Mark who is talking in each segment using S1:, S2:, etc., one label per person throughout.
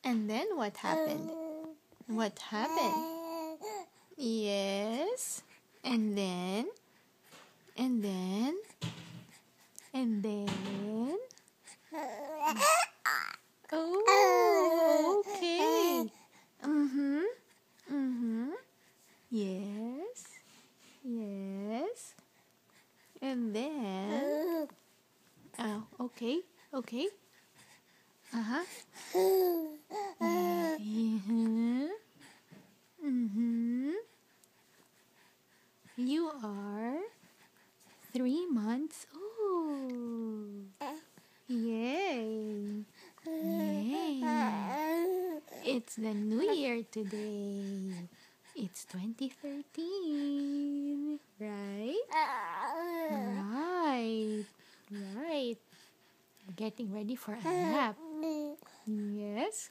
S1: And then what happened? What happened? Yes. And then? And then? And then? Oh, okay. Mm-hmm. Mm-hmm. Yes. Yes. And then? Oh, okay. Okay. Uh-huh. Mm-hmm. Mm-hmm. You are 3 months old. Yay. Yay. It's the new year today. It's 2013. Right? Right. Right. Getting ready for a nap. Yes.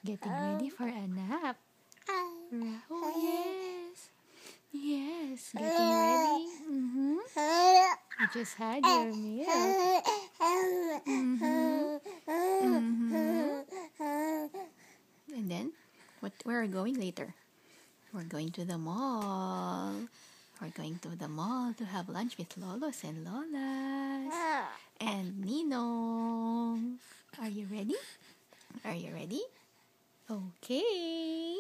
S1: Getting ready for a nap. Oh, yes. Yes. Getting ready. Mm-hmm. You just had your milk. Mm-hmm. Mm-hmm. And then, where are we going later? We're going to the mall. We're going to the mall to have lunch with Lolos and Lolas. And Ninong. Are you ready? Are you ready? Okay.